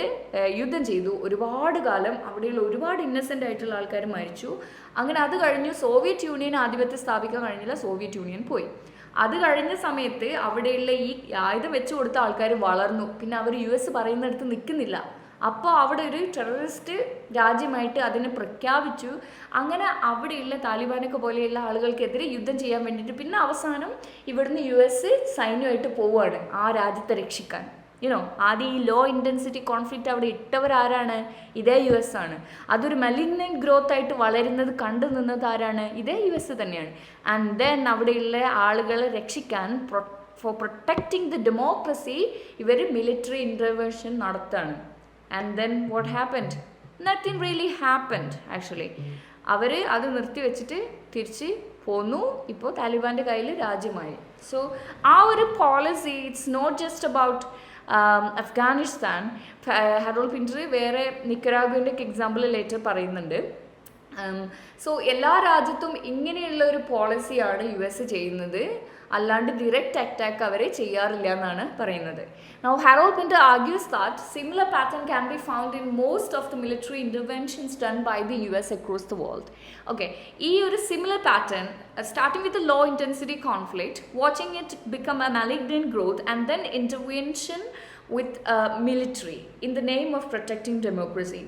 യുദ്ധം ചെയ്തു. ഒരുപാട് കാലം അവിടെയുള്ള ഒരുപാട് ഇന്നസെൻ്റ് ആയിട്ടുള്ള ആൾക്കാർ മരിച്ചു. അങ്ങനെ അത് കഴിഞ്ഞു. സോവിയറ്റ് യൂണിയൻ ആധിപത്യം സ്ഥാപിക്കാൻ കഴിഞ്ഞില്ല, സോവിയറ്റ് യൂണിയൻ പോയി. അത് കഴിഞ്ഞ സമയത്ത് അവിടെയുള്ള ഈ ആയുധം വെച്ച് കൊടുത്ത ആൾക്കാർ വളർന്നു. പിന്നെ അവർ US പറയുന്നിടത്ത് നിൽക്കുന്നില്ല. അപ്പോൾ അവിടെ ഒരു ടെററിസ്റ്റ് രാജ്യമായിട്ട് അതിനെ പ്രഖ്യാപിച്ചു. അങ്ങനെ അവിടെയുള്ള താലിബാനൊക്കെ പോലെയുള്ള ആളുകൾക്കെതിരെ യുദ്ധം ചെയ്യാൻ വേണ്ടിയിട്ട് പിന്നെ അവസാനം ഇവിടുന്ന് US സൈന്യമായിട്ട് പോവുകയാണ് ആ രാജ്യത്തെ രക്ഷിക്കാൻ. ആദ്യം ഈ ലോ ഇൻറ്റൻസിറ്റി കോൺഫ്ലിക്റ്റ് അവിടെ ഇട്ടവരാരാണ്? ഇതേ US ആണ്. അതൊരു മലിഗ്നൻറ്റ് ഗ്രോത്ത് ആയിട്ട് വളരുന്നത് കണ്ടു നിന്നത് ആരാണ്? ഇതേ US തന്നെയാണ്. ആൻഡ് ദെൻ അവിടെയുള്ള ആളുകളെ രക്ഷിക്കാൻ ഫോർ പ്രൊട്ടക്റ്റിംഗ് ദ ഡെമോക്രസി ഇവർ മിലിറ്ററി ഇൻ്റർവെൻഷൻ നടത്താണ്. And then what happened? Nothing really happened actually. അവർ അത് നിർത്തിവെച്ചിട്ട് തിരിച്ച് പോന്നു. ഇപ്പോൾ താലിബാൻ്റെ കയ്യിൽ രാജ്യമായി. സോ ആ ഒരു policy it's not just about Afghanistan. Harold Pinter വേറെ നിക്കരാഗുവിൻ്റെ എക്സാമ്പിൾ ലേറ്റർ പറയുന്നുണ്ട്. സോ എല്ലാ രാജ്യത്തും ഇങ്ങനെയുള്ള ഒരു പോളിസിയാണ് US ചെയ്യുന്നത്, അല്ലാണ്ട് ഡിറക്റ്റ് അറ്റാക്ക് അവരെ ചെയ്യാറില്ല എന്നാണ് പറയുന്നത്. Now Harold Pinter argues that similar pattern can be found in most of the military interventions done by the US across the world. Okay, ഈ ഒരു similar pattern starting with a low intensity conflict, watching it become a malignant growth, and then intervention with military in the name of protecting democracy.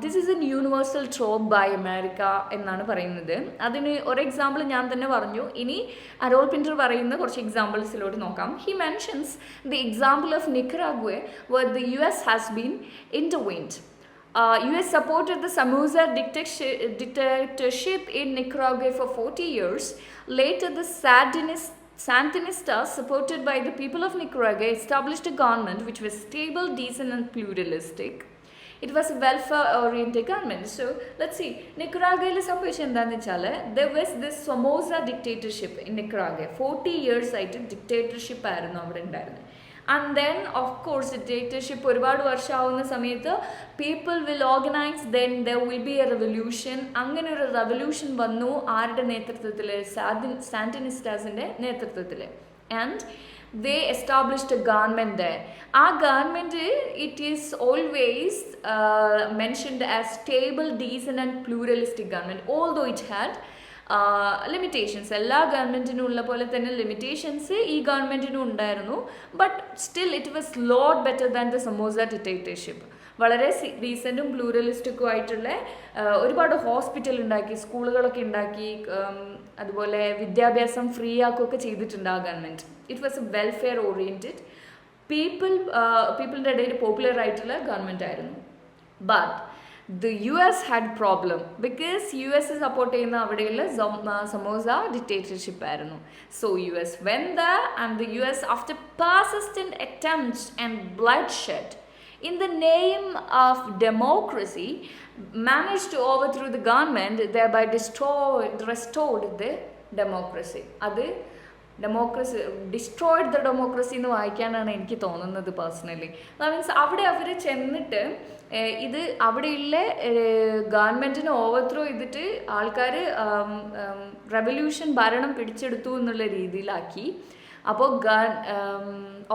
This is an universal trope by America എന്നാണ് പറയുന്നത്. അതിന് ഒരു example ഞാൻ തന്നെ പറഞ്ഞു. ഇനി Herald Pinter പറയുന്ന കുറച്ച് എക്സാമ്പിൾസിലോട്ട് നോക്കാം. He mentions the example of Nicaragua where the US has been intervened. US supported the Somoza dictatorship in Nicaragua for 40 years. Later the Sandinistas, supported by the people of Nicaragua, established a government which was stable, decent and pluralistic. It was a welfare-oriented government. So, let's see. Nicaragua സംഭവിച്ചത് എന്താണെന്ന് വെച്ചാൽ, there was this Somoza dictatorship in Nicaragua. 40 years ആയിട്ട് dictatorship ആയിരുന്നു അവിടെ ഉണ്ടായിരുന്നത്. And then, of course, dictatorship ഒരുപാട് വർഷമാവുന്ന സമയത്ത് people will organize, then there will be a revolution. അങ്ങനെ ഒരു revolution വന്നു. ആരുടെ നേതൃത്വത്തിൽ? സാൻഡിനിസ്റ്റാസിൻ്റെ നേതൃത്വത്തിൽ. And they established a government there. Our government, it is always mentioned as stable, decent and pluralistic government, although it had limitations. എല്ലാ ഗവൺമെൻറ്റിനും ഉള്ള പോലെ തന്നെ ലിമിറ്റേഷൻസ് ഈ ഗവൺമെൻറ്റിനും ഉണ്ടായിരുന്നു. But still it was lot better than the samosa dictatorship. വളരെ ഡീസൻറ്റും പ്ലൂറലിസ്റ്റിക്കും ആയിട്ടുള്ള ഒരുപാട് hospital ഉണ്ടാക്കി, സ്കൂളുകളൊക്കെ ഉണ്ടാക്കി, അതുപോലെ വിദ്യാഭ്യാസം ഫ്രീ ആക്കുകയൊക്കെ ചെയ്തിട്ടുണ്ട് ആ government. It was a welfare oriented, പീപ്പിളിൻ്റെ ഇടയിൽ പോപ്പുലർ ആയിട്ടുള്ള ഗവൺമെൻറ് ആയിരുന്നു. But the US had problem because US support ചെയ്യുന്ന അവിടെയുള്ള സമോസ ഡിക്റ്റേറ്റർഷിപ്പ് ആയിരുന്നു. So US went there and the US, after persistent attempts and bloodshed in the name of democracy, managed to overthrow the government, thereby restored the democracy. അത് destroyed the democracy എന്ന് വായിക്കാനാണ് എനിക്ക് തോന്നുന്നത് personally. Means അവിടെ അവർ ചെന്നിട്ട് ഇത് അവിടെയുള്ള ഗവൺമെൻറ്റിനെ ഓവർത്രോ ചെയ്തിട്ട് ആൾക്കാർ റെവല്യൂഷൻ ഭരണം പിടിച്ചെടുത്തു എന്നുള്ള രീതിയിലാക്കി. അപ്പോൾ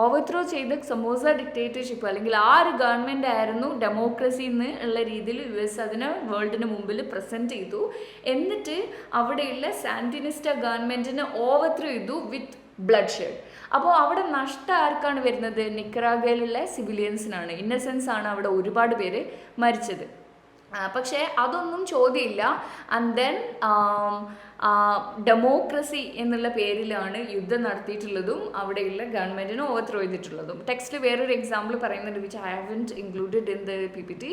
ഓവർത്രോ ചെയ്ത സമോസ ഡിക്റ്റേറ്റർഷിപ്പ് അല്ലെങ്കിൽ ആ ഒരു ഗവൺമെൻറ് ആയിരുന്നു ഡെമോക്രസി എന്ന് ഉള്ള രീതിയിൽ US അതിനെ വേൾഡിന് മുമ്പിൽ പ്രസൻറ്റ് ചെയ്തു. എന്നിട്ട് അവിടെയുള്ള സാൻഡിനിസ്റ്റ ഗവൺമെൻറ്റിനെ ഓവർത്രോ ചെയ്തു വിത്ത് ബ്ലഡ് ഷെഡ്. അപ്പോൾ അവിടെ നഷ്ടം ആർക്കാണ് വരുന്നത്? നിക്കറാഗയിലുള്ള സിവിലിയൻസിനാണ്. ഇന്നസെൻസ് ആണ് അവിടെ ഒരുപാട് പേര് മരിച്ചത്. പക്ഷേ അതൊന്നും ചോദ്യമില്ല. ആൻഡ് ദെൻ ഡെമോക്രസി എന്നുള്ള പേരിലാണ് യുദ്ധം നടത്തിയിട്ടുള്ളതും അവിടെയുള്ള ഗവൺമെൻറ്റിനെ ഓവർത്രോ ചെയ്തിട്ടുള്ളതും. ടെക്സ്റ്റിൽ വേറൊരു എക്സാമ്പിൾ പറയുന്നുണ്ട്, which I haven't included in the PPT.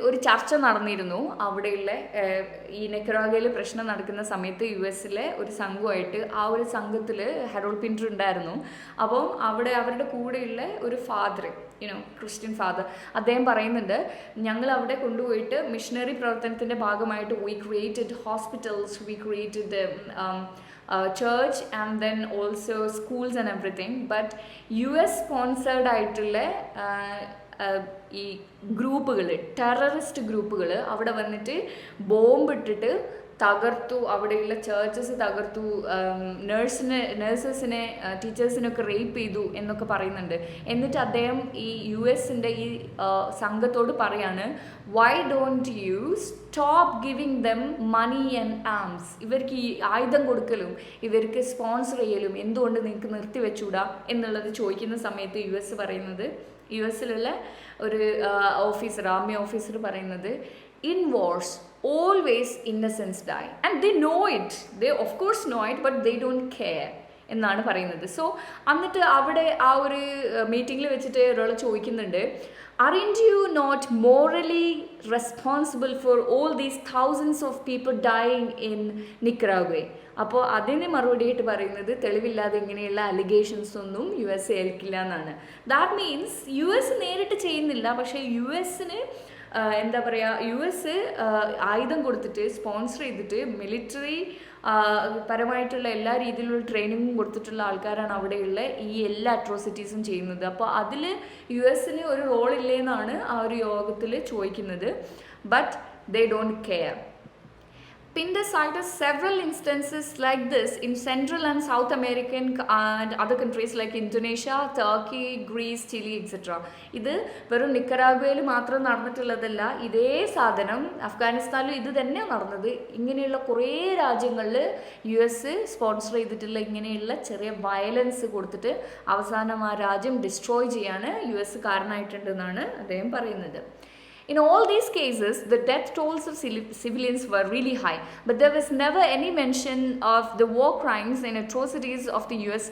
ഒരു ചർച്ച നടന്നിരുന്നു അവിടെയുള്ള ഈ നിക്കറാഗയിൽ പ്രശ്നം നടക്കുന്ന സമയത്ത് US-ലെ ഒരു സംഘമായിട്ട്. ആ ഒരു സംഘത്തിൽ ഹെറോൾഡ് പിന്റർ ഉണ്ടായിരുന്നു. അപ്പം അവിടെ അവരുടെ കൂടെയുള്ള ഒരു ഫാദർ, ക്രിസ്ത്യൻ ഫാദർ, അദ്ദേഹം പറയുന്നുണ്ട്, ഞങ്ങൾ അവിടെ കൊണ്ടുപോയിട്ട് മിഷണറി പ്രവർത്തനത്തിൻ്റെ ഭാഗമായിട്ട് we created hospitals, we created church and then also schools and everything, but US sponsored ആയിട്ടുള്ള ഈ ഗ്രൂപ്പുകൾ, ടെററിസ്റ്റ് ഗ്രൂപ്പുകൾ അവിടെ വന്നിട്ട് ബോംബ് ഇട്ടിട്ട് തകർത്തു, അവിടെയുള്ള ചേർച്ചസ് തകർത്തു, നഴ്സസിനെ ടീച്ചേഴ്സിനൊക്കെ റേപ്പ് ചെയ്തു എന്നൊക്കെ പറയുന്നുണ്ട്. എന്നിട്ട് അദ്ദേഹം ഈ US-ൻ്റെ ഈ സംഘത്തോട് പറയാണ്, why don't you stop giving them money and arms? ഇവർക്ക് ഈ ആയുധം കൊടുക്കലും ഇവർക്ക് സ്പോൺസർ ചെയ്യലും എന്തുകൊണ്ട് നിങ്ങൾക്ക് നിർത്തിവെച്ചൂടാ എന്നുള്ളത് ചോദിക്കുന്ന സമയത്ത് US പറയുന്നത്, US-ലുള്ള ഒരു ഓഫീസർ, ആർമി ഓഫീസർ പറയുന്നത്, in wars always innocents die and they know it, they of course know it, but they don't care എന്നാണ് പറയുന്നത്. സോ എന്നിട്ട് അവിടെ ആ ഒരു മീറ്റിങ്ങിൽ വെച്ചിട്ട് ഒരാൾ ചോദിക്കുന്നുണ്ട്, aren't you not morally responsible for all these thousands of people dying in Nicaragua? അപ്പോൾ അതിന് മറുപടിയായിട്ട് പറയുന്നത്, തെളിവില്ലാതെ ഇങ്ങനെയുള്ള അലിഗേഷൻസ് ഒന്നും US ഏൽക്കില്ല എന്നാണ്. ദാറ്റ് മീൻസ് US നേരിട്ട് ചെയ്യുന്നില്ല, പക്ഷേ US-ന് എന്താ പറയുക, US ആയുധം കൊടുത്തിട്ട് സ്പോൺസർ ചെയ്തിട്ട് മിലിറ്ററി പരമായിട്ടുള്ള എല്ലാ രീതിയിലുള്ള ട്രെയിനിങ്ങും കൊടുത്തിട്ടുള്ള ആൾക്കാരാണ് അവിടെയുള്ള ഈ എല്ലാ അട്രോസിറ്റീസും ചെയ്യുന്നത്. അപ്പോൾ അതിൽ US-ന് ഒരു റോൾ ഇല്ലേന്നാണ് ആ ഒരു യോഗത്തിൽ ചോദിക്കുന്നത്. But they don't care. PINTER cited several instances like this in Central and South American and other countries like Indonesia, Turkey, Greece, Chile, etc. ഇത് വെറും നിക്കറാഗ്വയിൽ മാത്രം നടന്നിട്ടുള്ളതല്ല, ഇതേ സാധനം അഫ്ഗാനിസ്ഥാനിലും ഇത് തന്നെയാണ് നടന്നത്. ഇങ്ങനെയുള്ള കുറേ രാജ്യങ്ങളിൽ US സ്പോൺസർ ചെയ്തിട്ടുള്ള ഇങ്ങനെയുള്ള ചെറിയ വയലൻസ് കൊടുത്തിട്ട് അവസാനം ആ രാജ്യം ഡിസ്ട്രോയ് ചെയ്യാൻ US കാരണമായിട്ടുണ്ടെന്നാണ് അദ്ദേഹം പറയുന്നത്. In all these cases, the death tolls of civilians were really high, but there was never any mention of the war crimes and atrocities of the US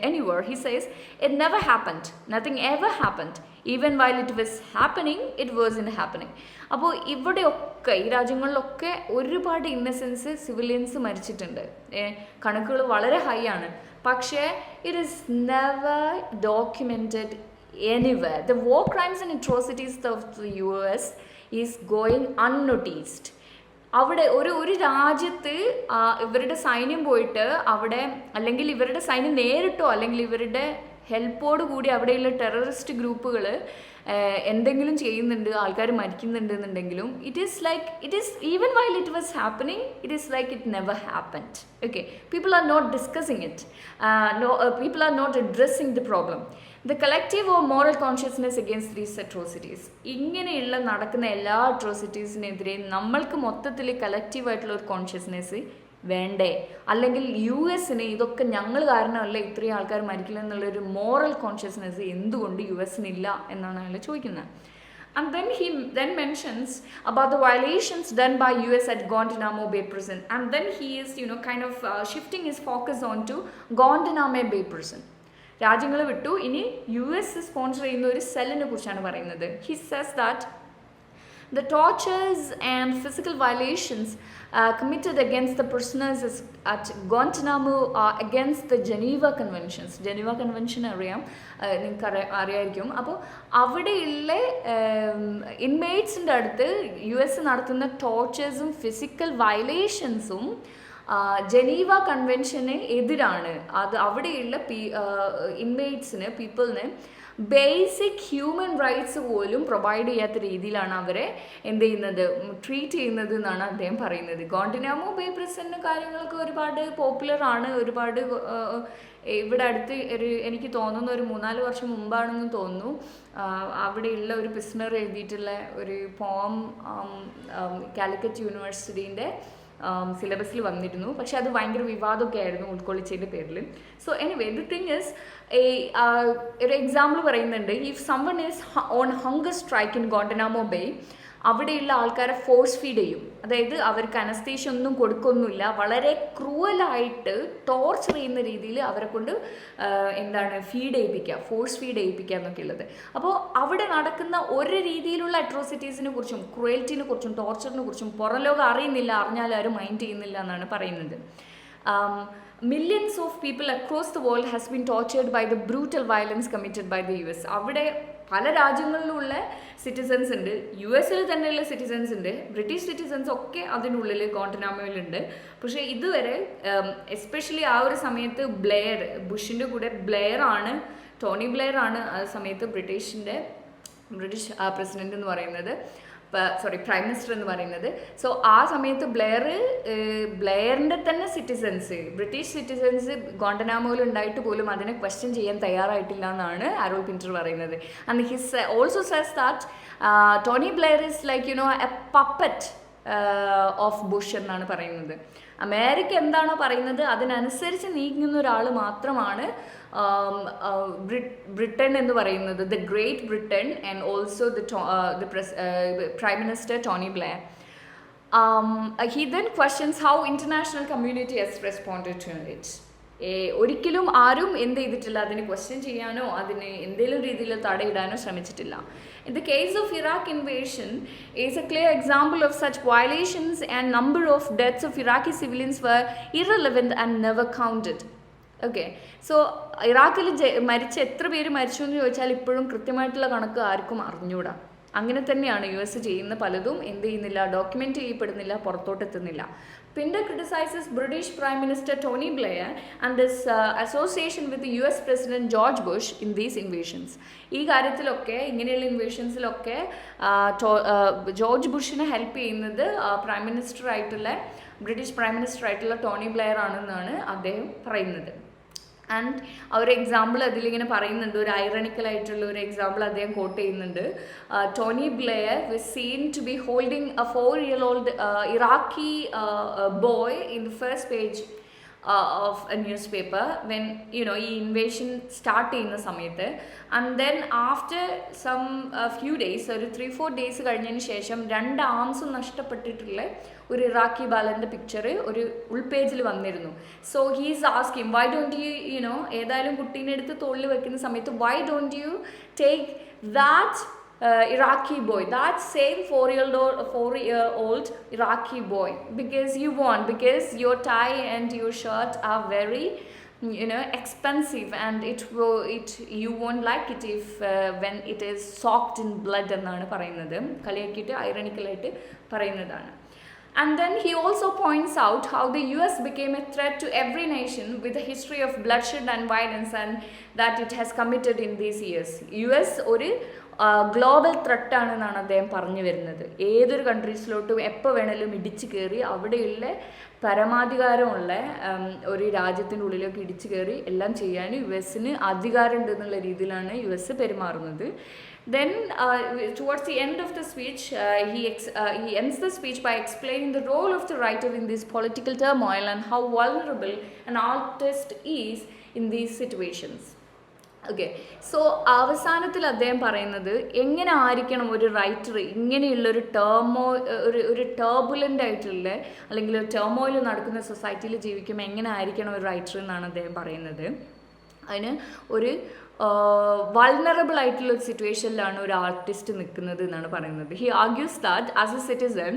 anywhere. He says, it never happened. Nothing ever happened. Even while it was happening, it wasn't happening. അപ്പോൾ ഇവിടെയൊക്കെ ഈ രാജ്യങ്ങളിലൊക്കെ ഒരുപാട് innocence civilians മരിച്ചിട്ടുണ്ട്. കണക്കുകൾ വളരെ high ആണ്. പക്ഷേ it is never documented anywhere. The war crimes and atrocities of the US is going unnoticed. അവിടെ ഒരു രാജ്യത്ത് ഇവരുടെ സൈന്യം പോയിട്ട് അവിടെ, അല്ലെങ്കിൽ ഇവരുടെ സൈന്യം നേരിട്ടോ അല്ലെങ്കിൽ ഇവരുടെ ഹെൽപ്പോട് കൂടി അവിടെയുള്ള ടെററിസ്റ്റ് ഗ്രൂപ്പുകൾ എന്തെങ്കിലും ചെയ്യുന്നുണ്ട്, ആൾക്കാർ മരിക്കുന്നുണ്ട് എന്നുണ്ടെങ്കിലും it is even while it was happening, it is like it never happened. Okay, people are not discussing it, people are not addressing the problem. The collective or moral consciousness against these atrocities. ഇങ്ങനെയുള്ള നടക്കുന്ന എല്ലാ അട്രോസിറ്റീസിനെതിരെ നമ്മൾക്ക് മൊത്തത്തിൽ കളക്റ്റീവായിട്ടുള്ള ഒരു consciousness വേണ്ടേ? അല്ലെങ്കിൽ US-ന് ഇതൊക്കെ ഞങ്ങൾ കാരണമല്ല ഇത്രയും ആൾക്കാർ മരിക്കില്ല എന്നുള്ളൊരു മോറൽ കോൺഷ്യസ്നെസ് എന്തുകൊണ്ട് US-നില്ല എന്നാണ് അയാൾ ചോദിക്കുന്നത്. And then he mentions about the violations done by US at Guantanamo Bay prison. And then he is kind of shifting his focus onto Guantanamo Bay prison. രാജ്യങ്ങൾ വിട്ടു ഇനി US സ്പോൺസർ ചെയ്യുന്ന ഒരു സെല്ലിനെ കുറിച്ചാണ് പറയുന്നത്. He says that the tortures and physical violations committed against the prisoners at Guantanamo are against the Geneva Conventions. Geneva Convention അറിയാം, നിങ്ങൾക്ക് അറിയായിരിക്കും. അപ്പോൾ അവിടെയുള്ള ഇൻമേറ്റ്സിൻ്റെ അടുത്ത് US നടത്തുന്ന ടോർച്ചേഴ്സും ഫിസിക്കൽ വയലേഷൻസും ജനീവ കൺവെൻഷന് എതിരാണ്. അത് അവിടെയുള്ള ഇൻമേറ്റ്സിന് പീപ്പിളിന് ബേസിക് ഹ്യൂമൻ റൈറ്റ്സ് പോലും പ്രൊവൈഡ് ചെയ്യാത്ത രീതിയിലാണ് അവരെ എന്ത് ചെയ്യുന്നത്, ട്രീറ്റ് ചെയ്യുന്നത് എന്നാണ് അദ്ദേഹം പറയുന്നത്. ഗോണ്ടനാമോ ബേ പ്രിസണിന് കാര്യങ്ങളൊക്കെ ഒരുപാട് പോപ്പുലർ ആണ്. ഒരുപാട് ഇവിടെ അടുത്ത് എനിക്ക് തോന്നുന്നു ഒരു 3-4 വർഷം മുമ്പാണെന്ന് തോന്നുന്നു അവിടെയുള്ള ഒരു പ്രിസണർ എഴുതിയിട്ടുള്ള ഒരു പോം കാലിക്കറ്റ് യൂണിവേഴ്സിറ്റീൻ്റെ സിലബസിൽ വന്നിരുന്നു. പക്ഷെ അത് ഭയങ്കര വിവാദമൊക്കെ ആയിരുന്നു ഉൾക്കൊള്ളിച്ചതിൻ്റെ പേരിൽ. So anyway the thing is ഒരു എക്സാമ്പിൾ പറയുന്നുണ്ട്. If someone is on hunger strike in Guantanamo Bay, അവിടെയുള്ള ആൾക്കാരെ ഫോഴ്സ് ഫീഡ് ചെയ്യും. അതായത് അവർക്ക് അനസ്തേഷ്യ ഒന്നും കൊടുക്കൊന്നുമില്ല, വളരെ ക്രൂവലായിട്ട് ടോർച്ചർ ചെയ്യുന്ന രീതിയിൽ അവരെ കൊണ്ട് ഫീഡ് ചെയ്യിപ്പിക്കുക, ഫോഴ്സ് ഫീഡ് ചെയ്യിപ്പിക്കുക എന്നൊക്കെ ഉള്ളത്. അപ്പോൾ അവിടെ നടക്കുന്ന ഒരു രീതിയിലുള്ള അട്രോസിറ്റീസിനെ കുറിച്ചും ക്രൂവൽറ്റിനെ കുറിച്ചും ടോർച്ചറിനെ കുറിച്ചും പുറം ലോകം അറിയുന്നില്ല, അറിഞ്ഞാൽ ആരും മൈൻഡ് ചെയ്യുന്നില്ല എന്നാണ് പറയുന്നത്. Millions of people across the world has been tortured by the brutal violence committed by the US. അവിടെ പല രാജ്യങ്ങളിലുള്ള സിറ്റിസൻസ് ഉണ്ട്, യു എസിൽ തന്നെയുള്ള സിറ്റിസൻസ് ഉണ്ട്, ബ്രിട്ടീഷ് സിറ്റിസൻസ് ഒക്കെ അതിനുള്ളിൽ ഗോണ്ടനാമോയിലുണ്ട്. പക്ഷേ ഇതുവരെ എസ്പെഷ്യലി ആ ഒരു സമയത്ത് ബുഷിൻ്റെ കൂടെ ടോണി ബ്ലെയർ ആണ് ആ സമയത്ത് ബ്രിട്ടീഷ് പ്രസിഡന്റ് എന്ന് പറയുന്നത്, പ്രൈം മിനിസ്റ്റർ എന്ന് പറയുന്നത്. സോ ആ സമയത്ത് ബ്ലെയറിൻ്റെ തന്നെ ബ്രിട്ടീഷ് സിറ്റിസൻസ് ഗോണ്ടനാമോയിൽ ഉണ്ടായിട്ട് പോലും അതിനെ ക്വസ്റ്റ്യൻ ചെയ്യാൻ തയ്യാറായിട്ടില്ല എന്നാണ് ആരോൾ പിന്റർ പറയുന്നത്. And his also says that Tony Blair is like A puppet of Bush എന്നാണ് പറയുന്നത്. അമേരിക്ക എന്താണോ പറയുന്നത് അതിനനുസരിച്ച് നീങ്ങുന്ന ഒരാൾ മാത്രമാണ് ബ്രിട്ടൻ എന്ന് പറയുന്നത്, the great Britain, and also prime minister Tony Blair. He then questions how international community has responded to it. ഒരിക്കലും ആരും എന്ത് ചെയ്തിട്ടില്ല, അതിനെ ക്വസ്റ്റ്യൻ ചെയ്യാനോ അതിന് എന്തെങ്കിലും രീതിയിൽ തടയിടാനോ ശ്രമിച്ചിട്ടില്ല. In the case of Iraq invasion is a clear example of such violations, and number of deaths of Iraqi civilians were irrelevant and never counted. Okay, so ഇറാഖിൽ എത്ര പേര് മരിച്ചു എന്ന് ചോദിച്ചാൽ ഇപ്പോഴും കൃത്യമായിട്ടുള്ള കണക്ക് ആർക്കും അറിഞ്ഞൂടാ. അങ്ങനെ തന്നെയാണ് യു എസ് ചെയ്യുന്ന പലതും എന്ത് ചെയ്യുന്നില്ല, ഡോക്യുമെന്റ് ചെയ്യപ്പെടുന്നില്ല, പുറത്തോട്ടെത്തുന്നില്ല. Pinter criticizes British Prime Minister Tony Blair and his association with the US President George Bush in these invasions. ഈ കാര്യത്തിലൊക്കെ ഇങ്ങനെയുള്ള ഇൻവേഷൻസിലൊക്കെ ജോർജ് ബുഷിനെ ഹെൽപ്പ് ചെയ്യുന്നത് ബ്രിട്ടീഷ് പ്രൈം മിനിസ്റ്റർ ആയിട്ടുള്ള ടോണി ബ്ലെയർ ആണെന്നാണ് അദ്ദേഹം പറയുന്നത്. ആൻഡ് ആ ഒരു എക്സാമ്പിൾ അതിലിങ്ങനെ പറയുന്നുണ്ട്, ഒരു ഐറണിക്കലായിട്ടുള്ള ഒരു എക്സാമ്പിൾ അദ്ദേഹം കോട്ട് ചെയ്യുന്നുണ്ട്. Tony Blair was seen to be holding a 4-year-old Iraqi boy in the first page of a newspaper when ഈ ഇൻവേഷൻ സ്റ്റാർട്ട് ചെയ്യുന്ന സമയത്ത്. And then after some few days, ഒരു 3-4 ഡേയ്സ് കഴിഞ്ഞതിന് ശേഷം 2 ആംസും നഷ്ടപ്പെട്ടിട്ടുള്ള ഒരു ഇറാഖി ബാലൻ്റെ പിക്ചർ ഒരു ഉൾപേജിൽ വന്നിരുന്നു. So he's asking Y don't U ഏതായാലും കുട്ടീനെ എടുത്ത് തോളിൽ വെക്കുന്ന സമയത്ത് Y don't you take that Iraqi boy, that same 4-year-old Iraqi boy, because because your tie and your shirt are very expensive, and you won't like it if when it is soaked in blood എന്നാണ് പറയുന്നത്. കളിയാക്കിയിട്ട് ഐറണിക്കലായിട്ട് പറയുന്നതാണ്. And then he also points out how the US became a threat to every nation with a history of bloodshed and violence, and that it has committed in these years. US ഒരു global ത്രെട്ടാണെന്നാണ് അദ്ദേഹം പറഞ്ഞു വരുന്നത്. ഏതൊരു കൺട്രീസിലോട്ടും എപ്പോൾ വേണേലും ഇടിച്ചു കയറി അവിടെയുള്ള പരമാധികാരമുള്ള ഒരു രാജ്യത്തിൻ്റെ ഉള്ളിലേക്ക് ഇടിച്ചു കയറി എല്ലാം ചെയ്യാൻ യു എസിന് അധികാരമുണ്ട് എന്നുള്ള രീതിയിലാണ് യു എസ് പെരുമാറുന്നത്. Then towards the end of the speech, he ends the speech by explaining the role of the writer in this political turmoil and how vulnerable an artist is in these situations. Okay, so അവസാനത്തിൽ അദ്ദേഹം പറയുന്നത് എങ്ങനെ ആയിരിക്കണം ഒരു writer ഇങ്ങനെയുള്ളൊരു ഒരു turbulent ആയിട്ടുള്ള അല്ലെങ്കിൽ ഒരു ടേർമോയിൽ നടക്കുന്ന സൊസൈറ്റിയിൽ ജീവിക്കുമ്പോൾ എങ്ങനെ ആയിരിക്കണം ഒരു റൈറ്റർ എന്നാണ് അദ്ദേഹം പറയുന്നത്. അതിന് ഒരു വൾണറബിൾ ആയിട്ടുള്ള ഒരു സിറ്റുവേഷനിലാണ് ഒരു ആർട്ടിസ്റ്റ് നിൽക്കുന്നത് എന്നാണ് പറയുന്നത്. He argues that as A citizen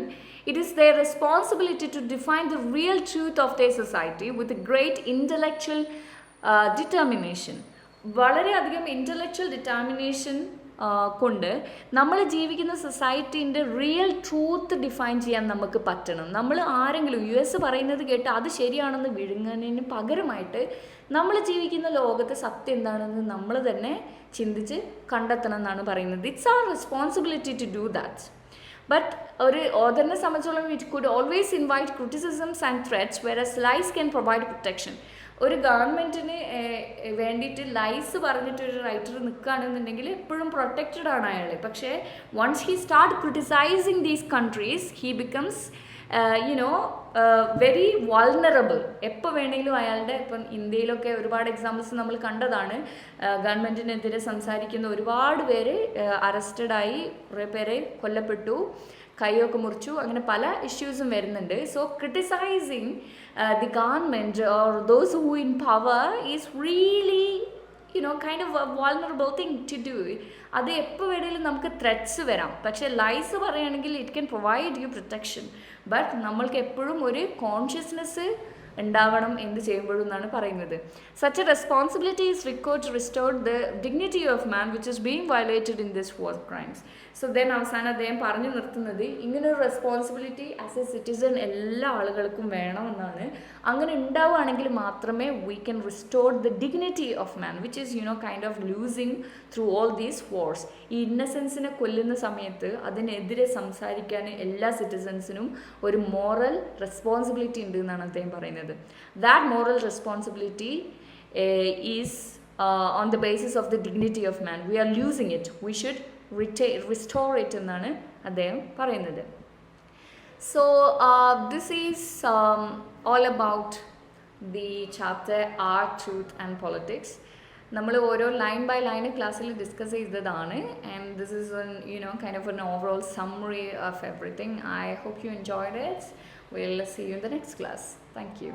it is their responsibility to define the real truth of their society with a great intellectual determination. വളരെയധികം ഇൻ്റലക്ച്വൽ ഡിറ്റർമിനേഷൻ കൊണ്ട് നമ്മൾ ജീവിക്കുന്ന സൊസൈറ്റീൻ്റെ റിയൽ ട്രൂത്ത് ഡിഫൈൻ ചെയ്യാൻ നമുക്ക് പറ്റണം. നമ്മൾ ആരെങ്കിലും US പറയുന്നത് കേട്ട് അത് ശരിയാണെന്ന് വിഴുങ്ങുന്നതിന് പകരമായിട്ട് നമ്മൾ ജീവിക്കുന്ന ലോകത്തെ സത്യം എന്താണെന്ന് നമ്മൾ തന്നെ ചിന്തിച്ച് കണ്ടെത്തണം എന്നാണ് പറയുന്നത്. It's our responsibility to do that. But ഒരു ഓഥറിനെ സംബന്ധിച്ചോളം it could always invite criticisms and threats whereas lies can provide protection. ഒരു ഗവൺമെൻറ്റിന് വേണ്ടിയിട്ട് ലൈസ് പറഞ്ഞിട്ടൊരു റൈറ്റർ നിൽക്കുകയാണെന്നുണ്ടെങ്കിൽ എപ്പോഴും പ്രൊട്ടക്റ്റഡ് ആണ് അയാൾ. പക്ഷേ once he start criticising these countries he becomes very vulnerable. എപ്പോൾ വേണമെങ്കിലും അയാളുടെ, ഇപ്പം ഇന്ത്യയിലൊക്കെ ഒരുപാട് എക്സാമ്പിൾസ് നമ്മൾ കണ്ടതാണ്. ഗവൺമെൻറ്റിനെതിരെ സംസാരിക്കുന്ന ഒരുപാട് പേര് അറസ്റ്റഡായി, കുറേ പേരെ കൊല്ലപ്പെട്ടു, കൈയൊക്കെ മുറിച്ചു, അങ്ങനെ പല ഇഷ്യൂസും വരുന്നുണ്ട്. So criticising the government or those who in power is really kind of vulnerable thing to do. അത് എപ്പോൾ വേണമെങ്കിലും നമുക്ക് ത്രെറ്റ്സ് വരാം. പക്ഷേ ലൈസ് പറയുകയാണെങ്കിൽ it can provide you protection. But നമ്മൾക്ക് എപ്പോഴും ഒരു കോൺഷ്യസ്നെസ് ഉണ്ടാവണം എന്ത് ചെയ്യുമ്പോഴും എന്നാണ് പറയുന്നത്. Such a responsibility is required to restore the dignity of man which is being violated in this war crimes. So then അവസാനം അദ്ദേഹം പറഞ്ഞു നിർത്തുന്നത് ഇങ്ങനൊരു റെസ്പോൺസിബിലിറ്റി ആസ് എ സിറ്റിസൺ എല്ലാ ആളുകൾക്കും വേണമെന്നാണ്. അങ്ങനെ ഉണ്ടാവുകയാണെങ്കിൽ മാത്രമേ we can restore the dignity of man which is kind of losing through all these wars. ഈ ഇന്നസെൻസിനെ കൊല്ലുന്ന സമയത്ത് അതിനെതിരെ സംസാരിക്കാൻ എല്ലാ സിറ്റിസൺസിനും ഒരു മോറൽ റെസ്പോൺസിബിലിറ്റി ഉണ്ട് എന്നാണ് അദ്ദേഹം പറയുന്നത്. That moral responsibility is on the basis of the dignity of man. We are losing it. We should restore it എന്നാണ് അദ്ദേഹം പറയുന്നത്. So this is all about the chapter Art, Truth and Politics. നമ്മൾ ഓരോ line by line ക്ലാസ്സിൽ discuss ചെയ്തതാണ്. And this is kind of an overall summary of everything. I hope you enjoyed it. We'll see you in the next class. Thank you.